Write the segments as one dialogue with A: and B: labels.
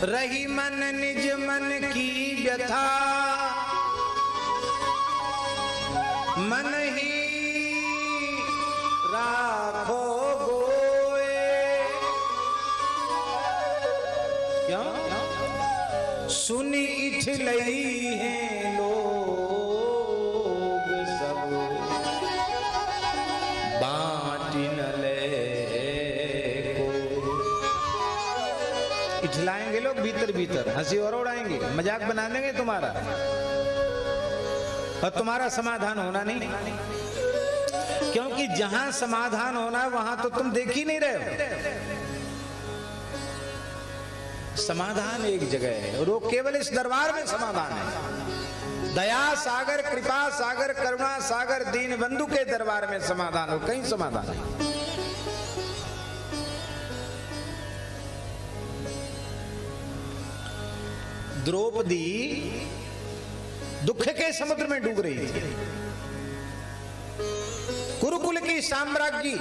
A: रही मन निज मन की व्यथा, मन ही राखो गोए। क्यों? सुनी इछलई हैं लोग सब, बाँटी न ले को। इछलाएंगे लोग भीतर भीतर, हंसी और उड़ाएंगे, मजाक बना देंगे तुम्हारा, और तुम्हारा समाधान होना नहीं। क्योंकि जहां समाधान होना है वहां तो तुम देख ही नहीं रहे हो। समाधान एक जगह है और वो केवल इस दरबार में समाधान है। दया सागर, कृपा सागर, करुणा सागर, दीन बंधु के दरबार में समाधान हो, कहीं समाधान नहीं। द्रौपदी दुख के समुद्र में डूब रही थी। कुरुकुल की साम्राज्ञी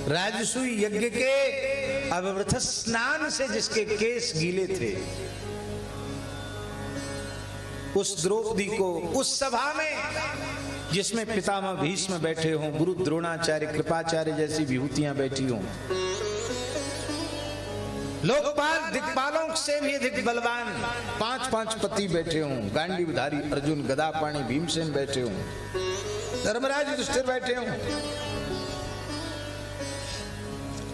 A: राजसूय यज्ञ के अविवृत स्नान से जिसके केस गीले थे, उस द्रौपदी को उस सभा में जिसमें पितामह भीष्म बैठे हों, गुरु द्रोणाचार्य, कृपाचार्य जैसी विभूतियां बैठी हों, लोकपाल दिक्पालों से भी अधिक बलवान 5-5 पति बैठे हों, गांडीवधारी अर्जुन, गदापाणी भीमसेन बैठे हों, धर्मराज युधिष्ठिर बैठे हों,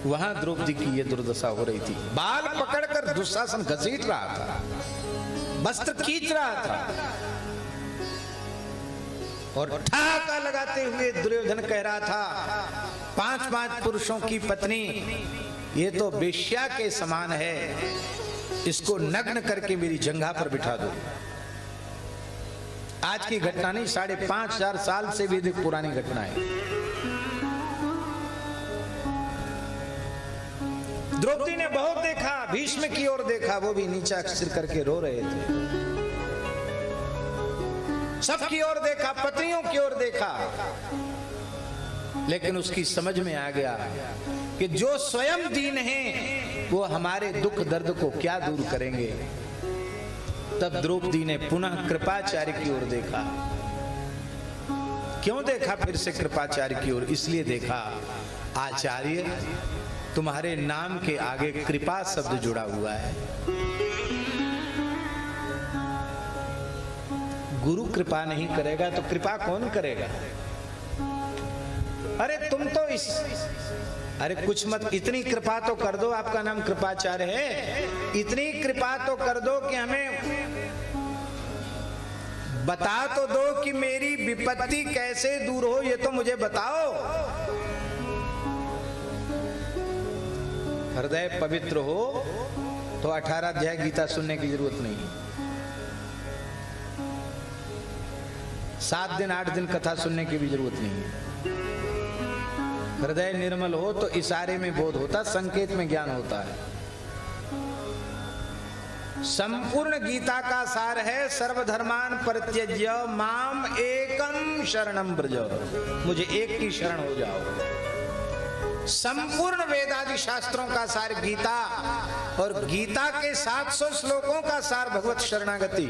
A: वहां द्रौपदी की ये दुर्दशा हो रही थी। बाल पकड़कर दुशासन घसीट रहा था, वस्त्र खींच रहा था, और ठाका लगाते हुए दुर्योधन कह रहा था, 5-5 पुरुषों की पत्नी ये तो वेश्या के समान है, इसको नग्न करके मेरी जंघा पर बिठा दो। आज की घटना नहीं, 5,500 साल से भी अधिक पुरानी घटना है। द्रौपदी ने बहुत देखा, भीष्म की ओर देखा, वो भी नीचा सिर करके रो रहे थे। सबकी ओर देखा, पत्नियों की ओर देखा, लेकिन उसकी समझ में आ गया कि जो स्वयं दीन हैं वो हमारे दुख दर्द को क्या दूर करेंगे। तब द्रौपदी ने पुनः कृपाचार्य की ओर देखा। क्यों देखा फिर से कृपाचार्य की ओर? इसलिए देखा, आचार्य तुम्हारे नाम के आगे कृपा शब्द जुड़ा हुआ है। गुरु कृपा नहीं करेगा तो कृपा कौन करेगा? अरे तुम तो अरे कुछ मत, इतनी कृपा तो कर दो, आपका नाम कृपाचार्य है, इतनी कृपा तो कर दो कि हमें बता तो दो कि मेरी विपत्ति कैसे दूर हो, ये तो मुझे बताओ। हृदय पवित्र हो तो 18 अध्याय गीता सुनने की जरूरत नहीं है, 7 दिन 8 दिन कथा सुनने की भी जरूरत नहीं है। हृदय निर्मल हो तो इशारे में बोध होता, संकेत में ज्ञान होता है। संपूर्ण गीता का सार है, सर्वधर्मान परित्यज्य माम एकम शरणम व्रज, मुझे एक की शरण हो जाओ। संपूर्ण वेदादि शास्त्रों का सार गीता, और गीता के 700 श्लोकों का सार भगवत शरणागति।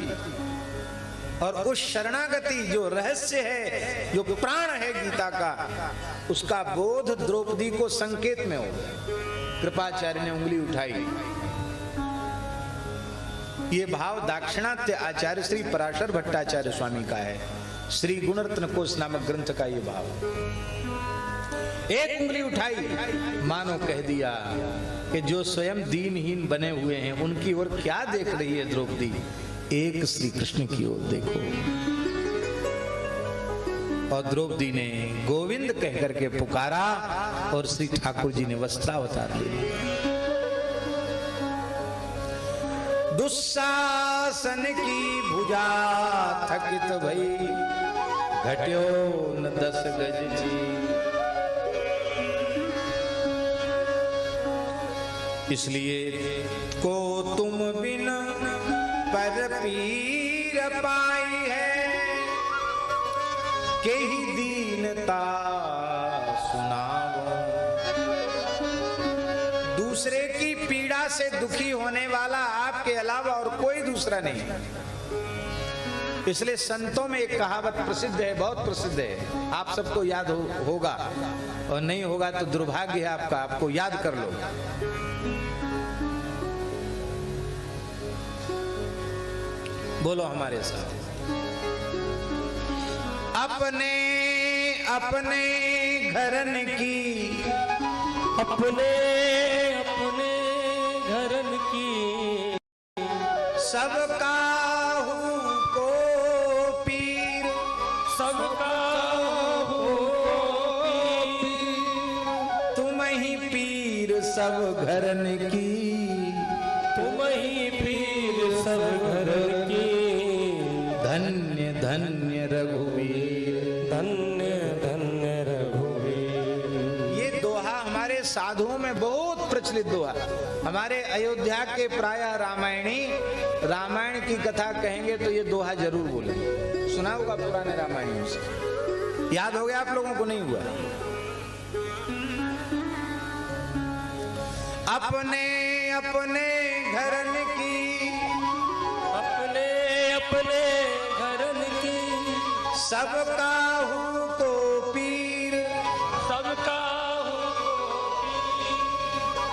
A: और उस शरणागति जो रहस्य है, जो प्राण है गीता का, उसका बोध द्रौपदी को संकेत में हो गया। कृपाचार्य ने उंगली उठाई। ये भाव दाक्षिणात्य आचार्य श्री पराशर भट्टाचार्य स्वामी का है, श्री गुणरत्न कोश नामक ग्रंथ का ये भाव। एक उंगली उठाई, मानो कह दिया कि जो स्वयं दीनहीन बने हुए हैं उनकी ओर क्या देख रही है द्रौपदी, एक श्री कृष्ण की ओर देखो। और द्रौपदी ने गोविंद कह करके पुकारा और श्री ठाकुर जी ने वस्त्रावतार ले लिया। दुशासन की भुजा थकित भई, घट्यो न 10 गज जी। इसलिए को तुम बिन पर पीर पाई है, के ही दीनता सुनाओ। दूसरे की पीड़ा से दुखी होने वाला आपके अलावा और कोई दूसरा नहीं। इसलिए संतों में एक कहावत प्रसिद्ध है, बहुत प्रसिद्ध है, आप सबको याद होगा, और नहीं होगा तो दुर्भाग्य है आपका, आपको याद कर लो। बोलो हमारे साथ। अपने अपने घरन की,
B: अपने अपने घरन की,
A: सबका को पीर,
B: सबका हो पीर,
A: तुम ही पीर सब घरन की,
B: तुम ही पीर सब घर की।
A: धन्य धन्य रघुवीर,
B: धन्य धन्य रघुवीर।
A: ये दोहा हमारे साधुओं में बहुत प्रचलित दोहा। हमारे अयोध्या के प्रायः रामायण की कथा कहेंगे तो ये दोहा जरूर बोलेंगे। सुना होगा पुराने रामायण से, याद हो गया आप लोगों को? नहीं हुआ? अपने अपने घरन की,
B: अपने अपने घरन की,
A: सबका हूँ तो पीर,
B: सबका हो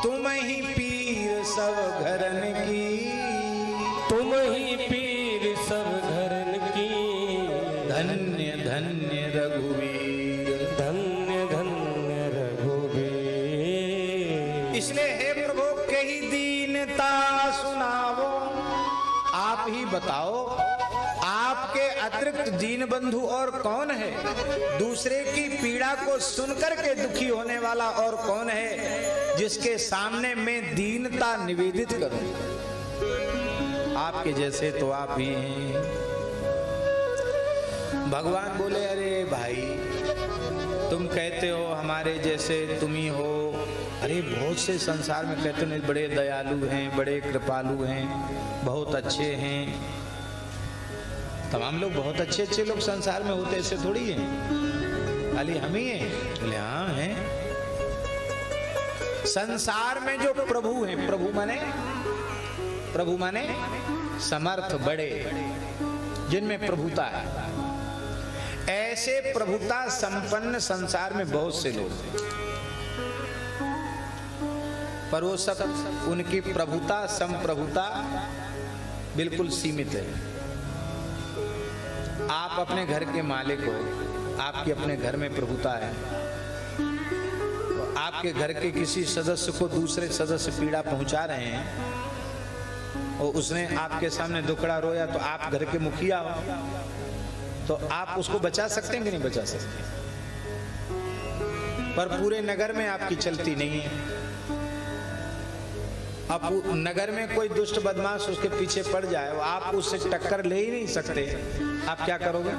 A: तुम ही पीर सब घरन की,
B: तुम ही पीर सब घरन की।
A: धन्य धन्य रघुवीर,
B: धन्य धन्य रघुवीर।
A: इसलिए हे प्रभु कही दीनता सुनावो, आप ही बताओ आपके अतिरिक्त दीन बंधु और कौन है? दूसरे की पीड़ा को सुनकर के दुखी होने वाला और कौन है जिसके सामने मैं दीनता निवेदित करूं? आपके जैसे तो आप ही हैं। भगवान बोले अरे भाई तुम कहते हो हमारे जैसे तुम ही हो, अरे बहुत से संसार में कहते हैं बड़े दयालु हैं, बड़े कृपालु हैं, बहुत अच्छे हैं। तमाम लोग बहुत अच्छे अच्छे लोग संसार में होते, ऐसे थोड़ी हैं, खाली हम ही हैं? बोले हाँ हैं। संसार में जो प्रभु हैं, प्रभु माने समर्थ बड़े, जिनमें प्रभुता है, ऐसे प्रभुता संपन्न संसार में बहुत से लोग हैं, पर वो सब उनकी प्रभुता संप्रभुता बिल्कुल सीमित है। आप अपने घर के मालिक हो, आपके अपने घर में प्रभुता है, तो आपके घर के किसी सदस्य को दूसरे सदस्य पीड़ा पहुंचा रहे हैं और उसने आपके सामने दुखड़ा रोया, तो आप घर के मुखिया हो, तो आप उसको बचा सकते हैं कि नहीं बचा सकते? पर पूरे नगर में आपकी चलती नहीं है। अब नगर में कोई दुष्ट बदमाश उसके पीछे पड़ जाए, आप उससे टक्कर ले ही नहीं सकते, आप क्या करोगे?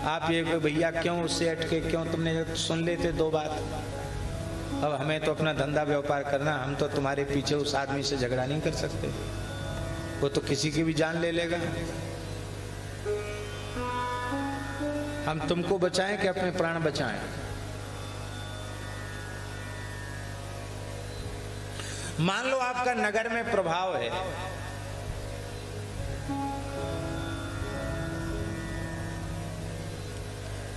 A: आप ये भैया क्यों उससे अटके, क्यों तुमने सुन लेते दो बात, अब हमें तो अपना धंधा व्यापार करना, हम तो तुम्हारे पीछे उस आदमी से झगड़ा नहीं कर सकते, वो तो किसी की भी जान ले लेगा। हम तुमको बचाएं कि अपने प्राण बचाएं? मान लो आपका नगर में प्रभाव है,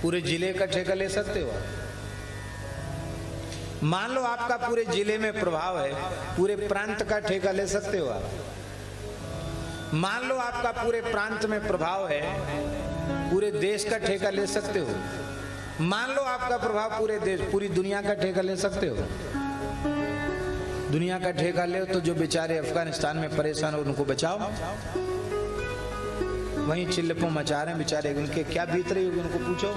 A: पूरे जिले का ठेका ले सकते हो? मान लो आपका पूरे जिले में प्रभाव है, पूरे प्रांत का ठेका ले सकते हो आप? मान लो आपका पूरे प्रांत में प्रभाव है, पूरे देश का ठेका ले सकते हो? मान लो आपका प्रभाव पूरे देश, पूरी दुनिया का ठेका ले सकते हो? दुनिया का ठेका ले तो जो बेचारे अफगानिस्तान में परेशान हो उनको बचाओ, वहीं चिल्लपों मचा रहे हैं बेचारे, उनके क्या बीत रही होगी उनको पूछो।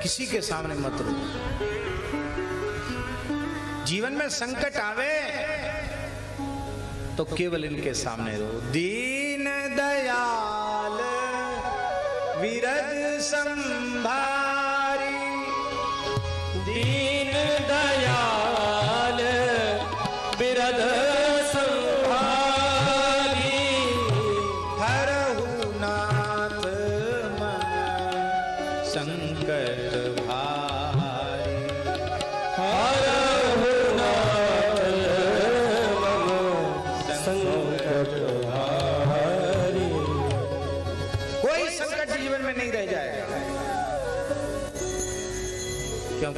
A: किसी के सामने मत रो। जीवन में संकट आवे तो केवल इनके सामने रो। दीन दयाल विरद संभारी,
B: दीन दयाल बिरध संभारी,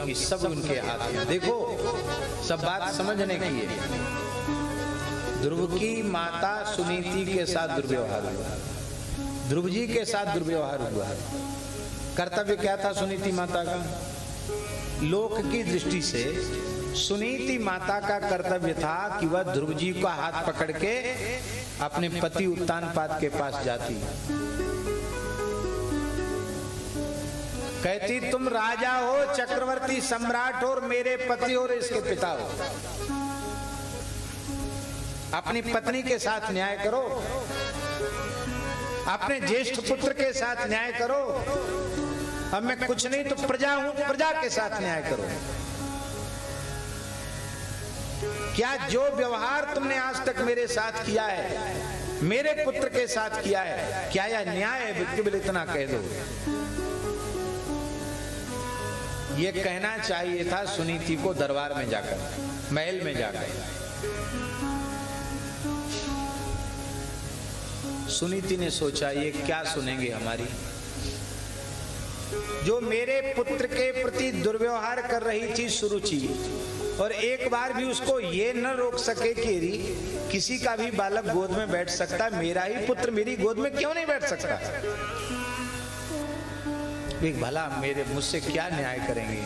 A: की सब उनके हाथ में। देखो सब बात समझने की है। ध्रुव की माता सुनीति के साथ दुर्व्यवहार हुआ, ध्रुव जी के साथ दुर्व्यवहार हुआ। कर्तव्य क्या था सुनीति माता का? लोक की दृष्टि से सुनीति माता का कर्तव्य था कि वह ध्रुव जी का हाथ पकड़ के अपने पति उत्तानपाद के पास जाती, कहती तुम राजा हो, चक्रवर्ती सम्राट हो, और मेरे पति और इसके पिता हो, अपनी पत्नी के साथ न्याय करो, अपने ज्येष्ठ पुत्र के साथ न्याय करो। अब मैं कुछ नहीं तो प्रजा हूं, प्रजा के साथ न्याय करो। क्या जो व्यवहार तुमने आज तक मेरे साथ किया है, मेरे पुत्र के साथ किया है, क्या यह न्याय है? केवल इतना कह दो। ये कहना चाहिए था सुनीति को दरबार में जाकर, महल में जाकर। सुनीति ने सोचा ये क्या सुनेंगे हमारी, जो मेरे पुत्र के प्रति दुर्व्यवहार कर रही थी सुरुचि, और एक बार भी उसको ये न रोक सके कि किसी का भी बालक गोद में बैठ सकता, मेरा ही पुत्र मेरी गोद में क्यों नहीं बैठ सकता? एक भला मेरे मुझसे क्या न्याय करेंगे?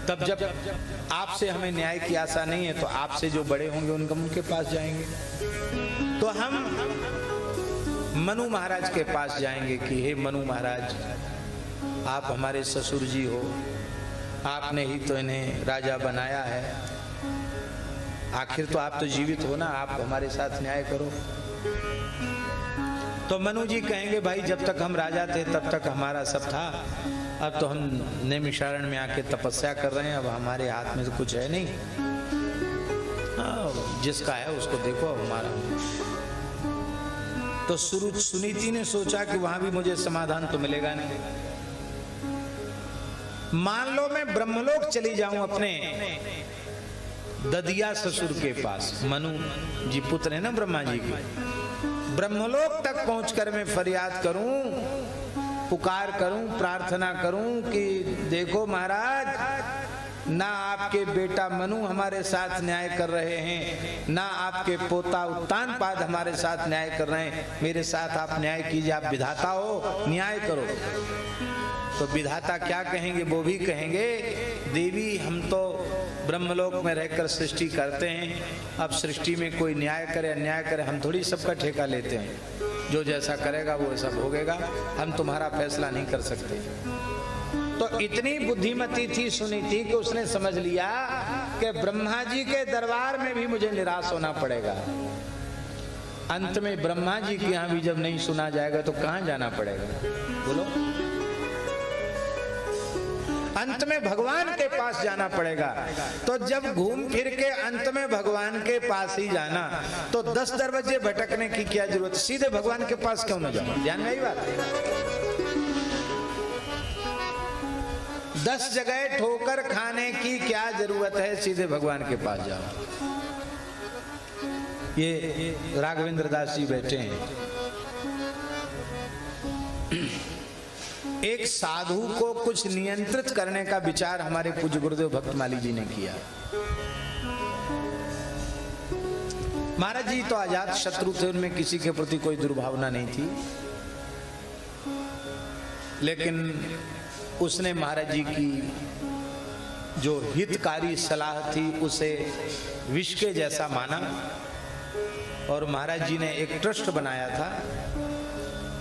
A: तब जब आपसे हमें न्याय की आशा नहीं है तो आपसे जो बड़े होंगे उनके पास जाएंगे। तो हम मनु महाराज के पास जाएंगे कि हे मनु महाराज, आप हमारे ससुर जी हो, आपने ही तो इन्हें राजा बनाया है, आखिर तो आप तो जीवित हो ना, आप हमारे साथ न्याय करो। तो मनु जी कहेंगे भाई जब तक हम राजा थे तब तक हमारा सब था, अब तो हम नैमिषारण्य में आके तपस्या कर रहे हैं, अब हमारे हाथ में तो कुछ है नहीं, जिसका है उसको देखो हमारा। तो सुनीति ने सोचा कि वहां भी मुझे समाधान तो मिलेगा नहीं। मान लो मैं ब्रह्मलोक चली जाऊं अपने ददिया ससुर के पास, मनु जी पुत्र है ना ब्रह्मा जी के, ब्रह्मलोक तक पहुंचकर मैं फरियाद करूं, पुकार करूं, प्रार्थना करूं कि देखो महाराज, ना आपके बेटा मनु हमारे साथ न्याय कर रहे हैं, ना आपके पोता उत्तानपाद हमारे साथ न्याय कर रहे हैं, मेरे साथ आप न्याय कीजिए, आप विधाता हो, न्याय करो। तो विधाता क्या कहेंगे? वो भी कहेंगे देवी हम तो ब्रह्मलोक में रहकर सृष्टि करते हैं, अब सृष्टि में कोई न्याय करे अन्याय करे, हम थोड़ी सबका ठेका लेते हैं, जो जैसा करेगा वो ऐसा भोगेगा, हम तुम्हारा फैसला नहीं कर सकते। तो इतनी बुद्धिमती थी सुनीति कि उसने समझ लिया कि ब्रह्मा जी के दरबार में भी मुझे निराश होना पड़ेगा। अंत में ब्रह्मा जी के यहाँ भी जब नहीं सुना जाएगा तो कहाँ जाना पड़ेगा? बोलो, अंत में भगवान के पास जाना पड़ेगा। तो जब घूम फिर के अंत में भगवान के पास ही जाना, तो 10 दरवाजे भटकने की क्या जरूरत? सीधे भगवान के पास क्यों न जाओ? ध्यान में आई बात? 10 जगह ठोकर खाने की क्या जरूरत है? सीधे भगवान के पास जाओ। ये राघवेंद्र दास जी बैठे हैं, एक साधु को कुछ नियंत्रित करने का विचार हमारे पूज्य गुरुदेव भक्तमाली जी ने किया। महाराज जी तो आजाद शत्रु थे, उनमें किसी के प्रति कोई दुर्भावना नहीं थी, लेकिन उसने महाराज जी की जो हितकारी सलाह थी उसे विष के जैसा माना, और महाराज जी ने एक ट्रस्ट बनाया था,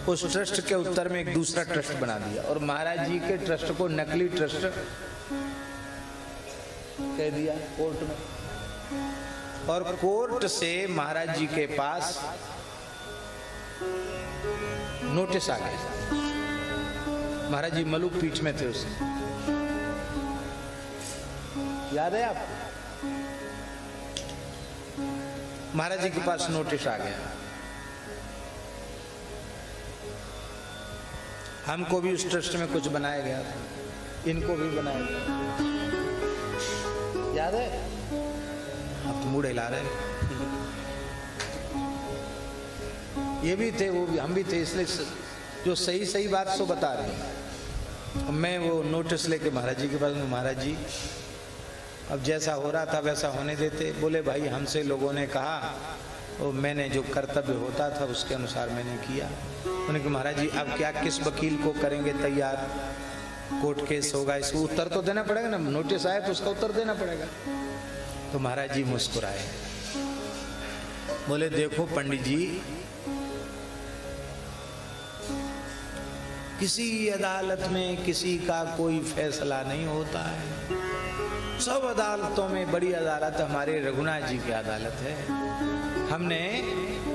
A: उस ट्रस्ट के उत्तर में एक दूसरा ट्रस्ट बना दिया, और महाराज जी के ट्रस्ट को नकली ट्रस्ट कह दिया कोर्ट में, और कोर्ट से महाराज जी के पास नोटिस आ गया। महाराज जी मलुक पीठ में थे उसे, याद है आपको? महाराज जी के पास नोटिस आ गया, हमको भी उस ट्रस्ट में कुछ बनाया गया था, इनको भी बनाया गया, याद है? अब तो मुड़ हिला रहे, ये भी थे वो भी, हम भी थे, इसलिए जो सही सही बात सो बता रहे हैं। मैं वो नोटिस लेके महाराज जी के पास में, महाराज जी अब जैसा हो रहा था वैसा होने देते। बोले भाई हमसे लोगों ने कहा और मैंने जो कर्तव्य होता था उसके अनुसार मैंने किया। उन्होंने कहा महाराज जी अब क्या, किस वकील को करेंगे तैयार, कोर्ट केस होगा, इसको उत्तर तो देना पड़ेगा ना, नोटिस आया तो उसका उत्तर देना पड़ेगा। तो महाराज जी मुस्कुराए, बोले देखो पंडित जी, किसी अदालत में किसी का कोई फैसला नहीं होता है। सब अदालतों में बड़ी अदालत हमारे रघुनाथ जी की अदालत है। हमने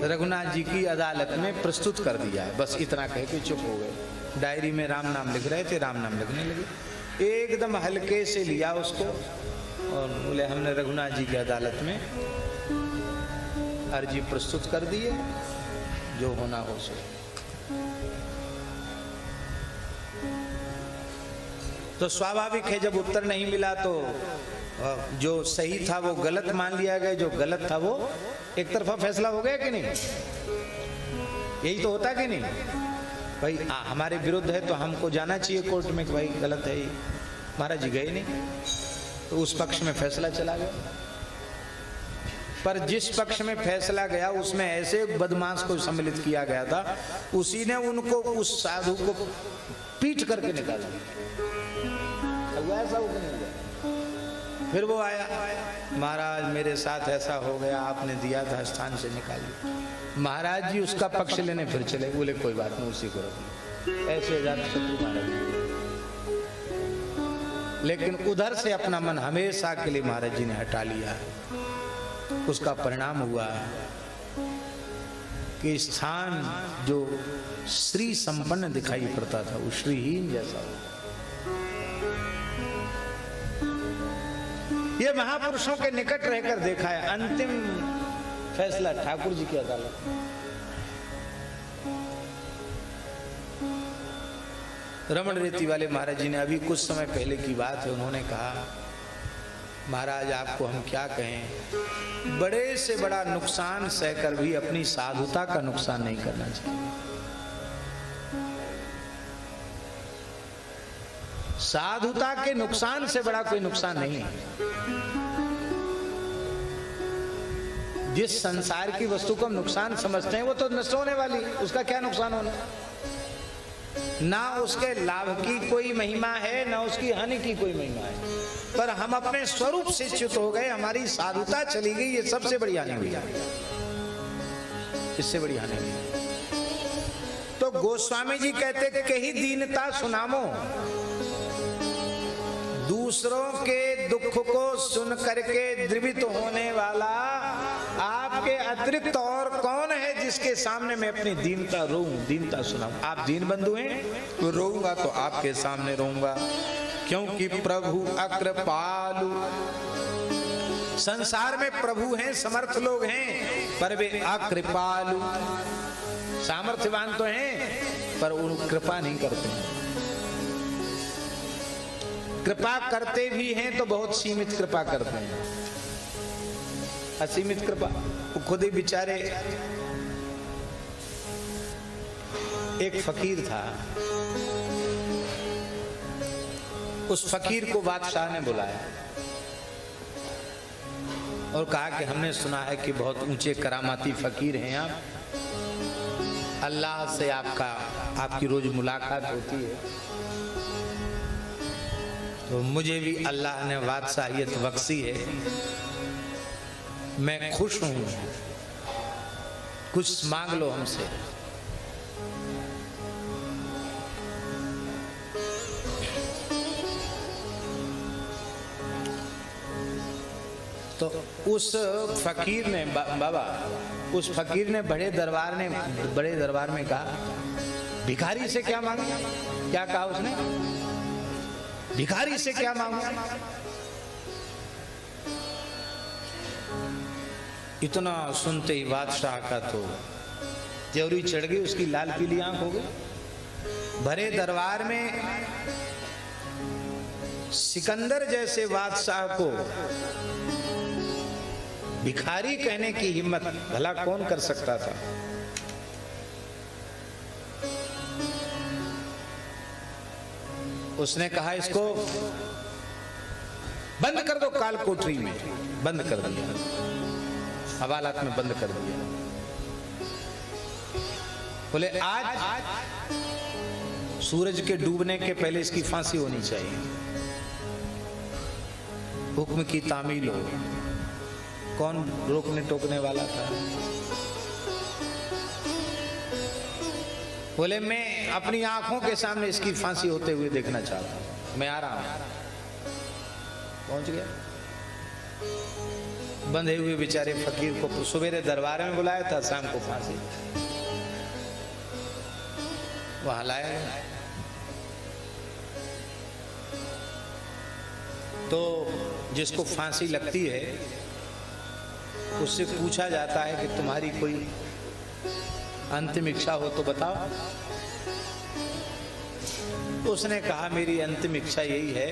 A: रघुनाथ जी की अदालत में प्रस्तुत कर दिया है। बस इतना कह के चुप हो गए। डायरी में राम नाम लिख रहे थे, राम नाम लिखने लगे। एकदम हल्के से लिया उसको और बोले हमने रघुनाथ जी की अदालत में अर्जी प्रस्तुत कर दी है, जो होना हो सो। तो स्वाभाविक है जब उत्तर नहीं मिला तो जो सही था वो गलत मान लिया गया, जो गलत था वो एक तरफा फैसला हो गया कि नहीं? यही तो होता कि नहीं भाई? हमारे विरुद्ध है तो हमको जाना चाहिए कोर्ट में कि भाई गलत है। महाराज जी गए नहीं तो उस पक्ष में फैसला चला गया। पर जिस पक्ष में फैसला गया उसमें ऐसे बदमाश को सम्मिलित किया गया था, उसी ने उनको, उस साधु को पीट करके निकाला। ऐसा फिर वो आया, महाराज मेरे साथ ऐसा हो गया, आपने दिया था स्थान से निकाल दिया। महाराज जी उसका पक्ष लेने फिर चले, बोले कोई बात नहीं उसी को रखो। ऐसे शत्रु महाराज जी। लेकिन उधर से अपना मन हमेशा के लिए महाराज जी ने हटा लिया। उसका परिणाम हुआ कि स्थान जो श्री संपन्न दिखाई पड़ता था वो श्रीहीन जैसा हुआ। ये महापुरुषों के निकट रहकर देखा है। अंतिम फैसला ठाकुर जी की अदालत में। रमण रेती वाले महाराज जी ने, अभी कुछ समय पहले की बात है, उन्होंने कहा महाराज आपको हम क्या कहें, बड़े से बड़ा नुकसान सहकर भी अपनी साधुता का नुकसान नहीं करना चाहिए। साधुता के नुकसान से बड़ा कोई नुकसान नहीं है। जिस संसार की वस्तु को हम नुकसान समझते हैं वो तो नष्ट होने वाली, उसका क्या नुकसान होना? ना उसके लाभ की कोई महिमा है, ना उसकी हानि की कोई महिमा है। पर हम अपने स्वरूप से च्युत हो गए, हमारी साधुता चली गई, ये सबसे बड़ी हानि हुई। इससे बड़ी हानि हुई। तो गोस्वामी जी कहते कि ही दीनता सुनामो, दूसरों के दुख को सुन करके द्रवित होने वाला आपके अतिरिक्त और कौन है जिसके सामने मैं अपनी दीनता रोऊं, दीनता सुनाऊं? आप दीन बंधु हैं तो रोऊंगा तो आपके सामने रोऊंगा, क्योंकि प्रभु अकृपालु। संसार में प्रभु हैं, समर्थ लोग हैं, पर वे अकृपालु। सामर्थ्यवान तो हैं पर वो कृपा नहीं करते हैं। कृपा करते भी हैं तो बहुत सीमित कृपा करते हैं, असीमित कृपा। वो खुद ही बेचारे, एक फकीर था, उस फकीर को बादशाह ने बुलाया और कहा कि हमने सुना है कि बहुत ऊंचे करामाती फकीर हैं आप, अल्लाह से आपकी रोज मुलाकात होती है, तो मुझे भी अल्लाह ने बादशाहियत बख्शी है, मैं खुश हूं, कुछ मांग लो हमसे। तो उस फकीर ने बाबा, उस फकीर ने बड़े दरबार में कहा, भिखारी से क्या मांगा? क्या कहा उसने? भिखारी से क्या मांगा? इतना सुनते ही बादशाह का तो त्योरी चढ़ गई, उसकी लाल पीली आंख हो गई। भरे दरबार में सिकंदर जैसे बादशाह को भिखारी कहने की हिम्मत भला कौन कर सकता था? उसने कहा इसको बंद कर दो काल कोठरी में। बंद कर दिया, हवालात में बंद कर दिया। बोले आज सूरज के डूबने के पहले इसकी फांसी होनी चाहिए। हुक्म की तामील हो, कौन रोकने टोकने वाला था? बोले मैं अपनी आंखों के सामने इसकी फांसी होते हुए देखना चाहता हूं, मैं आ रहा हूं। पहुंच गया। बंधे हुए बेचारे फकीर को सवेरे दरबार में बुलाया था, शाम को फांसी वहां लाया गया। तो जिसको फांसी लगती है उससे पूछा जाता है कि तुम्हारी कोई अंतिम इच्छा हो तो बताओ। उसने कहा मेरी अंतिम इच्छा यही है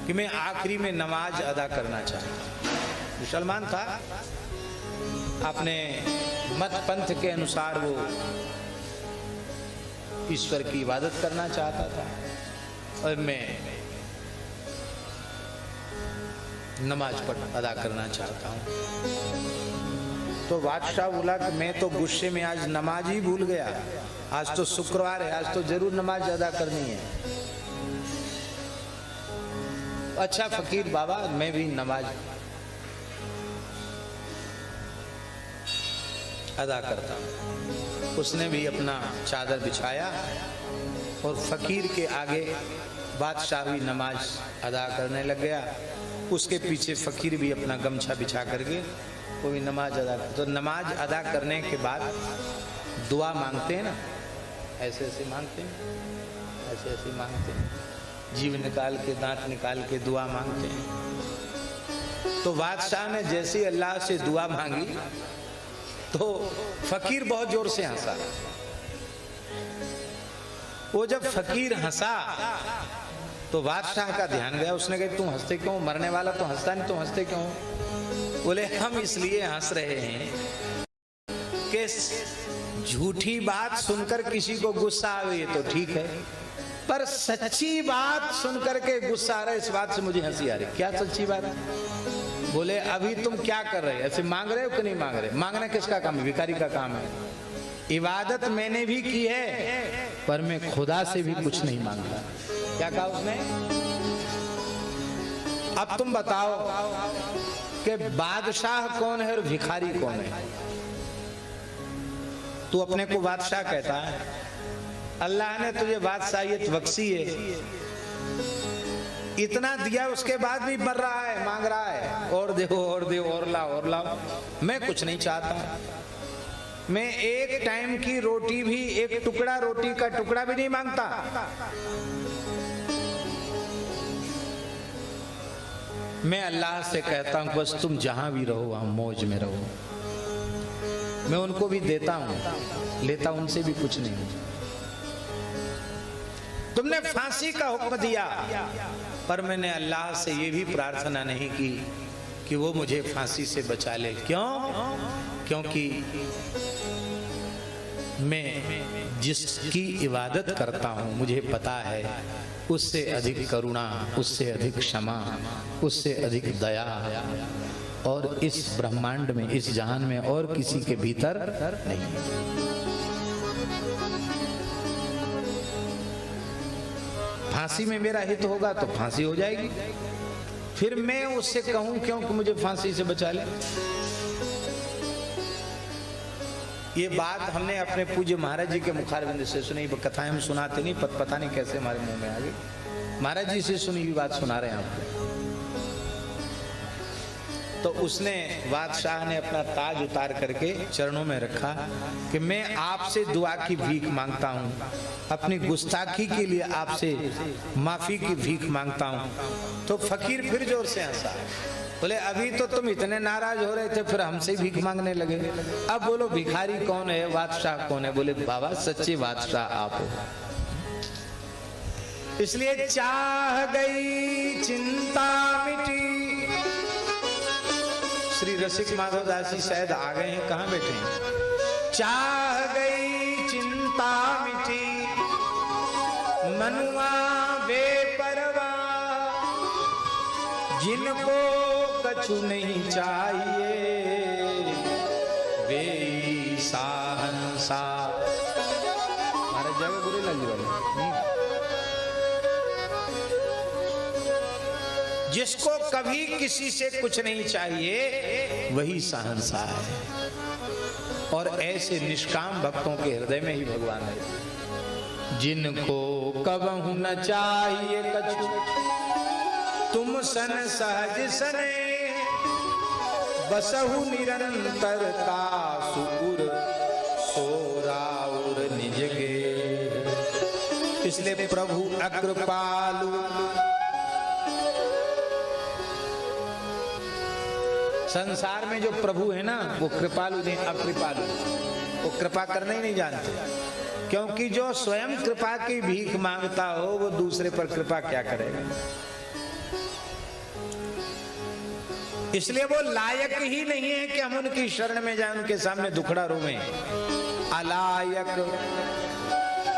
A: कि मैं आखिरी में नमाज अदा करना चाहता हूं। मुसलमान था, अपने मत पंथ के अनुसार वो ईश्वर की इबादत करना चाहता था और मैं नमाज अदा करना चाहता हूं। तो बादशाह बोला कि मैं तो गुस्से में आज नमाज ही भूल गया, आज तो शुक्रवार है, आज तो जरूर नमाज अदा करनी है। अच्छा फकीर बाबा, मैं भी नमाज अदा करता हूं। उसने भी अपना चादर बिछाया और फकीर के आगे बादशाह भी नमाज अदा करने लग गया। उसके पीछे फकीर भी अपना गमछा बिछा करके वो भी नमाज अदा कर। तो नमाज अदा करने के बाद दुआ मांगते हैं ना, ऐसे ऐसे मांगते हैं, ऐसे ऐसे मांगते हैं, जीव निकाल के दांत निकाल के दुआ मांगते हैं। तो बादशाह ने जैसे अल्लाह से दुआ मांगी तो फकीर बहुत जोर से हंसा। वो जब फकीर हंसा तो बादशाह का ध्यान गया। उसने कहा तुम हंसते क्यों? मरने वाला तो हंसता नहीं, तुम हंसते क्यों? बोले हम इसलिए हंस रहे हैं कि झूठी बात सुनकर किसी को गुस्सा आवे ये तो ठीक है, पर सच्ची बात सुनकर के गुस्सा आ रहा है, इस बात से मुझे हंसी आ रही। क्या सच्ची बात? बोले अभी तुम क्या कर रहे हो? ऐसे मांग रहे हो कि नहीं मांग रहे? मांगना किसका काम है? भिखारी का काम है। इबादत मैंने भी की है पर मैं खुदा से भी कुछ नहीं मांगता। क्या कहा उसने? अब तुम बताओ कि बादशाह कौन है और भिखारी कौन है? तू अपने को बादशाह कहता है, अल्लाह ने तुझे बादशाहियत बख्शी है, इतना दिया उसके बाद भी मर रहा है, मांग रहा है और दो और दो और लाओ और लाओ। मैं कुछ नहीं चाहता, मैं एक टाइम की रोटी भी, एक टुकड़ा रोटी का टुकड़ा भी नहीं मांगता। मैं अल्लाह से कहता हूं बस तुम जहां भी रहो वहां मौज में रहो। मैं उनको भी देता हूं, लेता उनसे भी कुछ नहीं। तुमने फांसी का हुक्म दिया पर मैंने अल्लाह से ये भी प्रार्थना नहीं की कि वो मुझे फांसी से बचा ले। क्यों? क्योंकि मैं जिसकी इबादत करता हूं मुझे पता है उससे अधिक करुणा, उससे अधिक क्षमा, उससे अधिक दया और इस ब्रह्मांड में, इस जहान में और किसी के भीतर नहीं। फांसी में मेरा हित होगा तो फांसी हो जाएगी, फिर मैं उससे कहूं क्यों कि मुझे फांसी से बचा ले। ये बात हमने अपने पूज्य महाराज जी के मुखारबिंद से सुनी। कथाएं हम सुनाते नहीं, पता नहीं कैसे हमारे मुंह में आ गई। महाराज जी से सुनी हुई बात सुना रहे हैं आपको। तो उसने, बादशाह ने अपना ताज उतार करके चरणों में रखा कि मैं आपसे दुआ की भीख मांगता हूँ, अपनी गुस्ताखी के लिए आपसे माफी की भीख मांगता हूँ। तो फकीर फिर जोर से हंसा। बोले अभी तो तुम इतने नाराज हो रहे थे, फिर हमसे भीख मांगने लगे। अब बोलो भिखारी कौन है, बादशाह कौन है? बोले बाबा सच्चे बादशाह आप हो। इसलिए चाह गई चिंता मिटी। श्री रसिक माधव दास जी शायद आ गए हैं, कहाँ बैठे हैं? चाह गई चिंता मिटी, मनुआ बेपरवा, जिनको कछु नहीं चाहिए, वे साहंसा। महाराज जगह बुरे लगी वाले। जिसको कभी किसी से कुछ नहीं चाहिए वही सहनसा है। और ऐसे निष्काम भक्तों के हृदय में ही भगवान है। जिनको कबहु न चाहिए कछु, तुम सन सहज सने, बसहु निरंतर का सुपुर, सोराउर निज गे। इसलिए प्रभु अकृपालु, संसार में जो प्रभु है ना वो कृपालु नहीं, अकृपालु। वो कृपा करना ही नहीं जानते, क्योंकि जो स्वयं कृपा की भीख मांगता हो वो दूसरे पर कृपा क्या करेगा। इसलिए वो लायक ही नहीं है कि हम उनकी शरण में जाएं, उनके सामने दुखड़ा रोवें। अलायक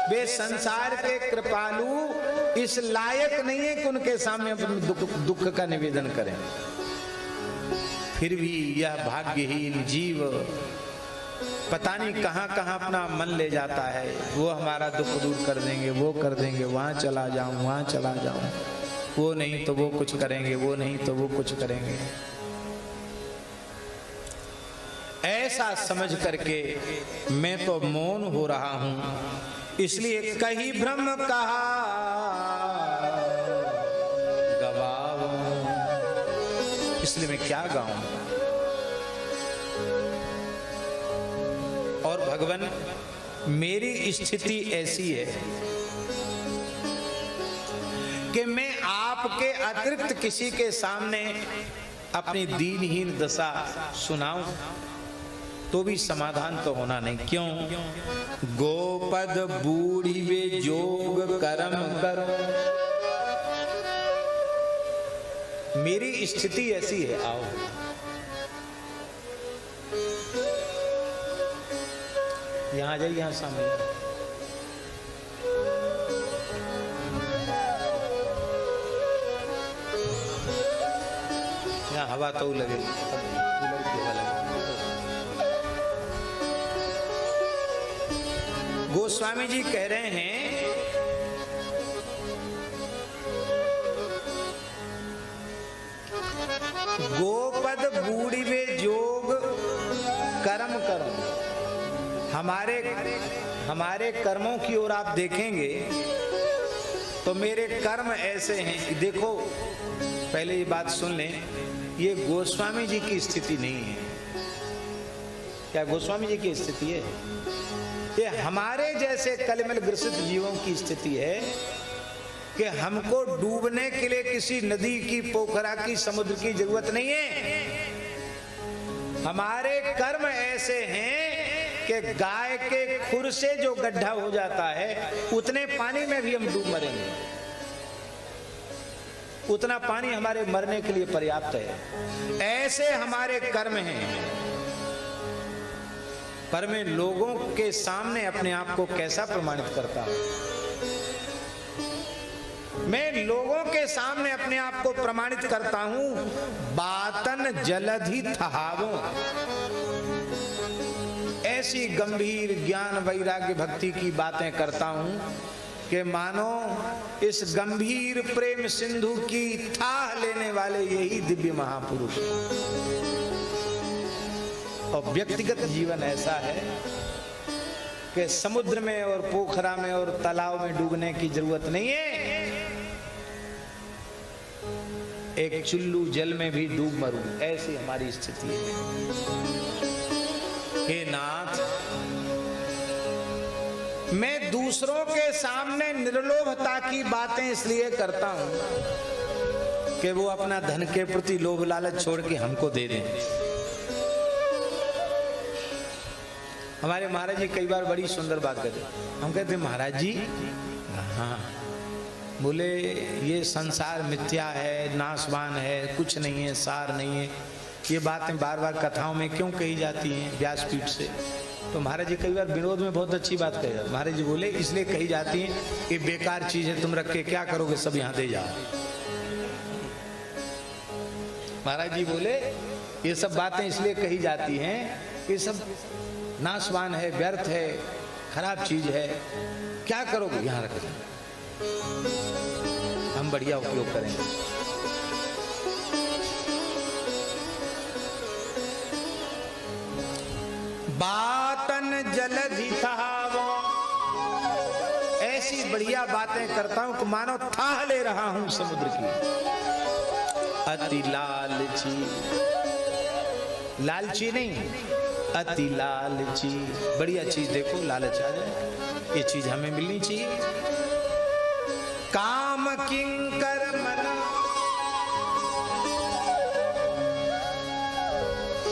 A: वे संसार के कृपालु इस लायक नहीं है कि उनके सामने अपने दुख का निवेदन करें। फिर भी यह भाग्यहीन जीव पता नहीं कहां कहां अपना मन ले जाता है। वो हमारा दुख दूर कर देंगे, वो कर देंगे, वहां चला जाऊं, वहां चला जाऊं, वो नहीं तो वो कुछ करेंगे, वो नहीं तो वो कुछ करेंगे। ऐसा समझ करके मैं तो मौन हो रहा हूं। इसलिए कहीं ब्रह्म कहा गवाओ, इसलिए मैं क्या गाऊं। और भगवान मेरी स्थिति ऐसी है कि मैं आपके अतिरिक्त किसी के सामने अपनी दीनहीन दशा सुनाऊं तो भी समाधान तो होना नहीं। क्यों? गोपद बूढ़ी वे जोग कर्म करो, मेरी स्थिति ऐसी है। आओ यहां आ जाइए, यहां सामने। यहाँ हवा तो लगे, कूलर की हवा लगे। गोस्वामी जी कह रहे हैं गोपद बूढ़ी वे जोग कर्म करो। हमारे कर्मों की ओर आप देखेंगे तो मेरे कर्म ऐसे हैं। देखो पहले ये बात सुन लें, ये गोस्वामी जी की स्थिति नहीं है। क्या गोस्वामी जी की स्थिति है? ये हमारे जैसे कलिमल ग्रसित जीवों की स्थिति है कि हमको डूबने के लिए किसी नदी की, पोखरा की, समुद्र की जरूरत नहीं है। हमारे कर्म ऐसे हैं कि गाय के खुर से जो गड्ढा हो जाता है उतने पानी में भी हम डूब मरेंगे। उतना पानी हमारे मरने के लिए पर्याप्त है। ऐसे हमारे कर्म हैं। पर मैं लोगों के सामने अपने आप को कैसा प्रमाणित करता हूं? मैं लोगों के सामने अपने आप को प्रमाणित करता हूं बातन जलधि थहावो। ऐसी गंभीर ज्ञान वैराग्य भक्ति की बातें करता हूं कि मानो इस गंभीर प्रेम सिंधु की थाह लेने वाले यही दिव्य महापुरुष। और व्यक्तिगत जीवन ऐसा है कि समुद्र में और पोखरा में और तालाब में डूबने की जरूरत नहीं है। एक चुल्लू जल में भी डूब मरूं, ऐसी हमारी स्थिति है। हे नाथ, मैं दूसरों के सामने निर्लोभता की बातें इसलिए करता हूं कि वो अपना धन के प्रति लोभ लालच छोड़ के हमको दे दें। हमारे महाराज जी कई बार बड़ी सुंदर बात कहते, हम कहते महाराज जी, हाँ, बोले ये संसार मिथ्या है, नाशवान है, कुछ नहीं है, सार नहीं है। ये बातें बार बार कथाओं में क्यों कही जाती हैं व्यासपीठ से? तो महाराज जी कई बार विनोद में बहुत अच्छी बात कही। महाराज जी बोले इसलिए कही जाती है कि बेकार चीज है, तुम रख के क्या करोगे, सब यहाँ दे जाओ। महाराज जी बोले ये सब बातें इसलिए कही जाती हैं कि सब नाशवान है, व्यर्थ है, खराब चीज है, क्या करोगे, यहाँ रख दो, हम बढ़िया उपयोग करेंगे। बातन जलधि थावो, ऐसी बढ़िया बातें करता हूं कि मानो थाह ले रहा हूं समुद्र की। अति लालची, लालची नहीं, अति लालची, बढ़िया चीज देखो, लालच आ जाए, ये चीज हमें मिलनी चाहिए। काम किंकर मन,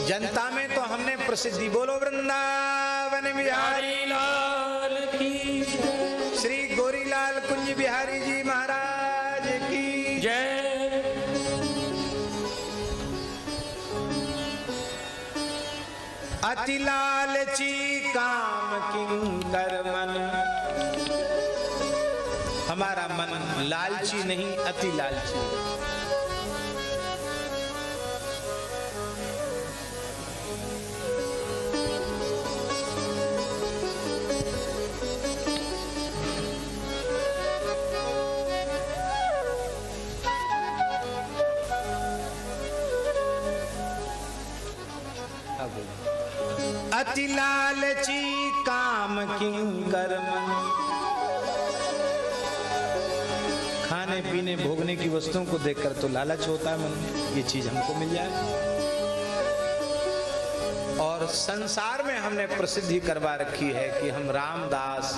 A: जनता में तो हमने प्रसिद्धि, बोलो वृंदावन बिहारी
B: लाल की जय,
A: श्री गोरीलाल कुंज बिहारी जी महाराज की
B: जय।
A: अति लालची काम किंकर मन, हमारा मन लालची नहीं, अति लालची। अति लालची काम किंकर मन, खाने पीने भोगने की वस्तुओं को देखकर तो लालच होता है मन में, ये चीज हमको मिल जाए। और संसार में हमने प्रसिद्धि करवा रखी है कि हम रामदास,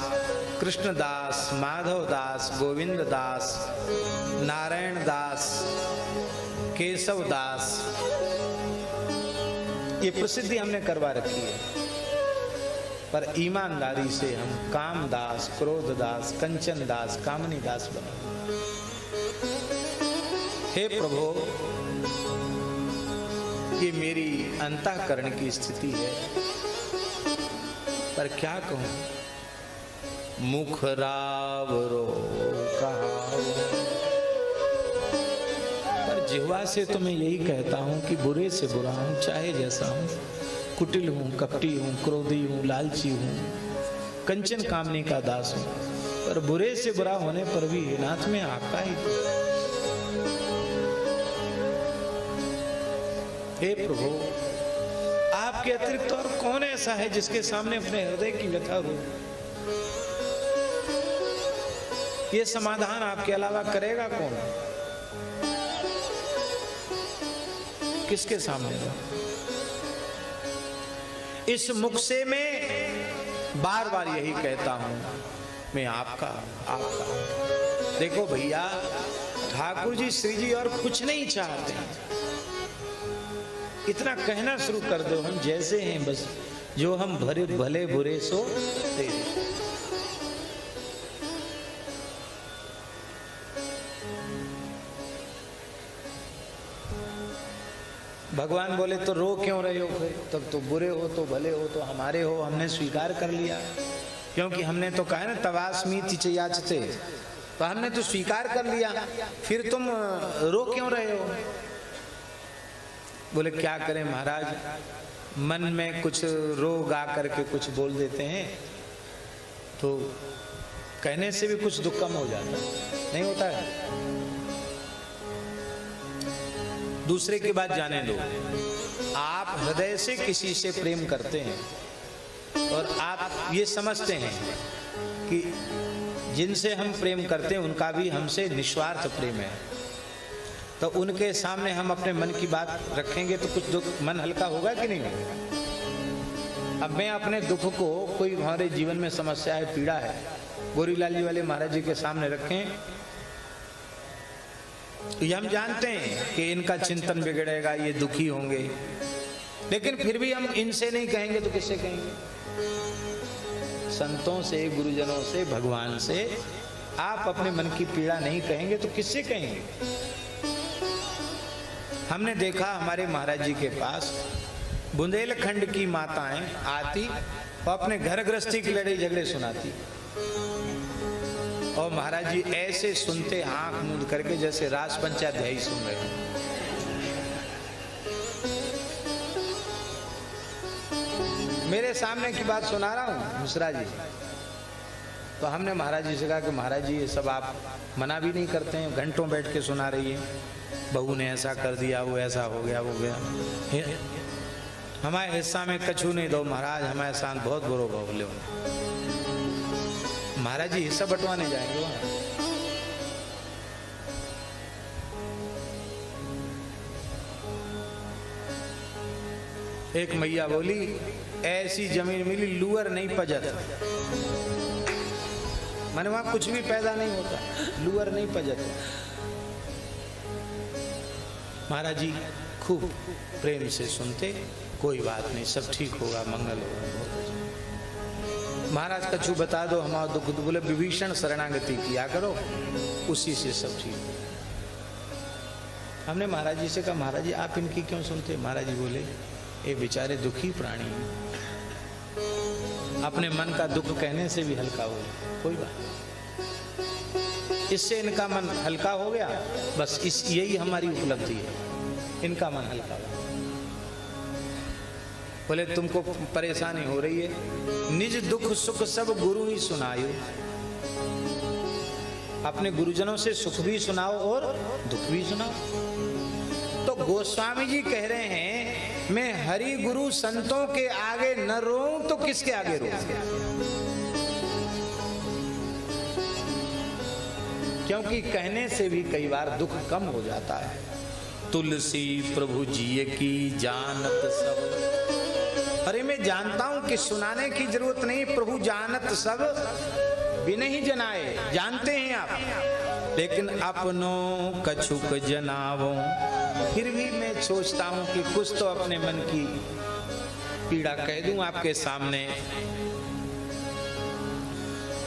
A: कृष्णदास, माधवदास, गोविंद दास, नारायण दास, केशव दास, ये प्रसिद्धि हमने करवा रखी है। पर ईमानदारी से हम कामदास, क्रोधदास, कंचन दास, कामनी दास बने। हे प्रभु, ये मेरी अंतःकरण की स्थिति है, पर क्या कहूं, मुख रावरो कहावो, पर जिह्वा से तो मैं यही कहता हूं कि बुरे से बुरा हूं, चाहे जैसा हूं, कुटिल हूं, कपटी हूं, क्रोधी हूं, लालची हूं, कंचन कामनी का दास हूं, पर बुरे से बुरा होने पर भी हे नाथ में आपका ही। हे प्रभु, आपके अतिरिक्त और कौन ऐसा है जिसके सामने अपने हृदय की व्यथा हो? ये समाधान आपके अलावा करेगा कौन? किसके सामने हो? इस मुख से मैं बार बार यही कहता हूं, मैं आपका आपका। देखो भैया, ठाकुर जी, श्री जी और कुछ नहीं चाहते, इतना कहना शुरू कर दो, हम जैसे हैं बस, जो हम भरे भले बुरे सो दे। भगवान बोले तो रो क्यों रहे हो फिर? तब तो बुरे हो तो भले हो तो हमारे हो, हमने स्वीकार कर लिया, क्योंकि हमने तो कहा ना तवास्मीति च याचते, तो हमने तो स्वीकार कर लिया, फिर तुम रो क्यों रहे हो? बोले क्या करें महाराज, मन में कुछ रो गा करके कुछ बोल देते हैं, तो कहने से भी कुछ दुख कम हो जाता है, नहीं होता है? दूसरे की बात जाने दो, आप हृदय से किसी से प्रेम करते हैं और आप ये समझते हैं कि जिनसे हम प्रेम करते हैं उनका भी हमसे निस्वार्थ प्रेम है, तो उनके सामने हम अपने मन की बात रखेंगे तो कुछ दुख, मन हल्का होगा कि नहीं होगा? अब मैं अपने दुख को, कोई हमारे जीवन में समस्या है, पीड़ा है, गोरीलाल जी वाले महाराज जी के सामने रखें, ये हम जानते हैं कि इनका चिंतन बिगड़ेगा, ये दुखी होंगे, लेकिन फिर भी हम इनसे नहीं कहेंगे तो किससे कहेंगे? संतों से, गुरुजनों से, भगवान से आप अपने मन की पीड़ा नहीं कहेंगे तो किससे कहेंगे? हमने देखा हमारे महाराज जी के पास बुंदेलखंड की माताएं आती, वो अपने घर गृहस्थी की लड़ाई झगड़े सुनाती। और महाराज जी ऐसे सुनते आंख मूंद करके जैसे रास पंचाध्यायी सुन रहे हो। मेरे सामने की बात सुना रहा हूं मिश्रा जी। तो हमने महाराज जी से कहा कि महाराज जी ये सब आप मना भी नहीं करते हैं, घंटों बैठ के सुना रही है, बहू ने ऐसा कर दिया, वो ऐसा हो गया, वो गया, हमारे हिस्सा में कछु नहीं दो महाराज, हमारे साथ बहुत बुरो बोले हो। महाराज जी हिस्सा बंटवाने जाएंगे। एक मैया बोली ऐसी जमीन मिली लूअर नहीं पजत। माने वहां कुछ भी पैदा नहीं होता, लूअर नहीं पजत। महाराज जी खूब प्रेम से सुनते, कोई बात नहीं, सब ठीक होगा, मंगल होगा। महाराज कछु बता दो हमारा दुख, बोले विभीषण शरणागति किया करो, उसी से सब ठीक। हमने महाराज जी से कहा महाराज जी आप इनकी क्यों सुनते? महाराज जी बोले ये बेचारे दुखी प्राणी हैं, अपने मन का दुख कहने से भी हल्का हो, कोई बात, इससे इनका मन हल्का हो गया, बस इस यही हमारी उपलब्धि है, इनका मन हल्का हो। बोले तुमको परेशानी हो रही है, निज दुख सुख सब गुरु ही सुनायो। अपने गुरुजनों से सुख भी सुनाओ और दुख भी सुनाओ। तो गोस्वामी जी कह रहे हैं मैं हरि गुरु संतों के आगे न रोऊं तो किसके आगे रोऊं? क्योंकि कहने से भी कई बार दुख कम हो जाता है। तुलसी प्रभु जी की जानत सब। अरे मैं जानता हूं कि सुनाने की जरूरत नहीं, प्रभु जानत सब बिना ही जनाए, जानते हैं आप, लेकिन अपनों कछुक जनावो। फिर भी मैं सोचता हूं कि कुछ तो अपने मन की पीड़ा कह दूं आपके सामने।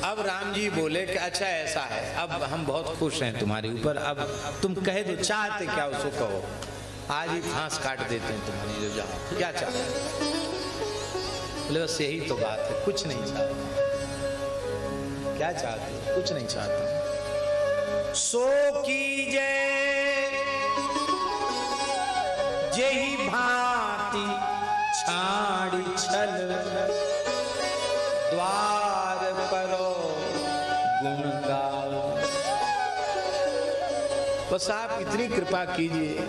A: अब राम जी बोले कि अच्छा ऐसा है, अब हम बहुत खुश हैं तुम्हारे ऊपर, अब तुम कह दो, चाहते क्या उसको कहो, आज ही फांस काट देते हैं तुम्हारी, जो जाओ क्या चाहते। बोले बस यही तो बात है, कुछ नहीं चाहते। क्या चाहते? कुछ नहीं चाहते। सो कीजे जेहि भांति छाड़ी छल, द्वार परो गुण गाओ। बस आप इतनी कृपा कीजिए,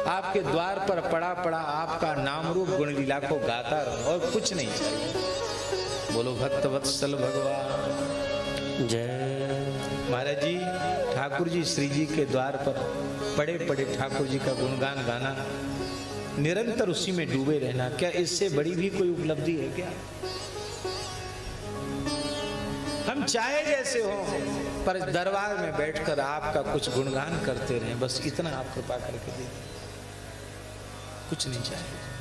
A: आपके द्वार पर पड़ा पड़ा आपका नाम रूप गुण लीला को गाता रहो, और कुछ नहीं चाहिए। बोलो भक्त वत्सल भगवान
B: जय।
A: महाराज जी ठाकुर जी श्री जी के द्वार पर पड़े पड़े ठाकुर जी का गुणगान गाना, निरंतर उसी में डूबे रहना, क्या इससे बड़ी भी कोई उपलब्धि है क्या? हम चाहे जैसे हो, पर दरबार में बैठकर आपका कुछ गुणगान करते रहें, बस इतना आप कृपा करके दीजिए, कुछ नहीं चाहिए।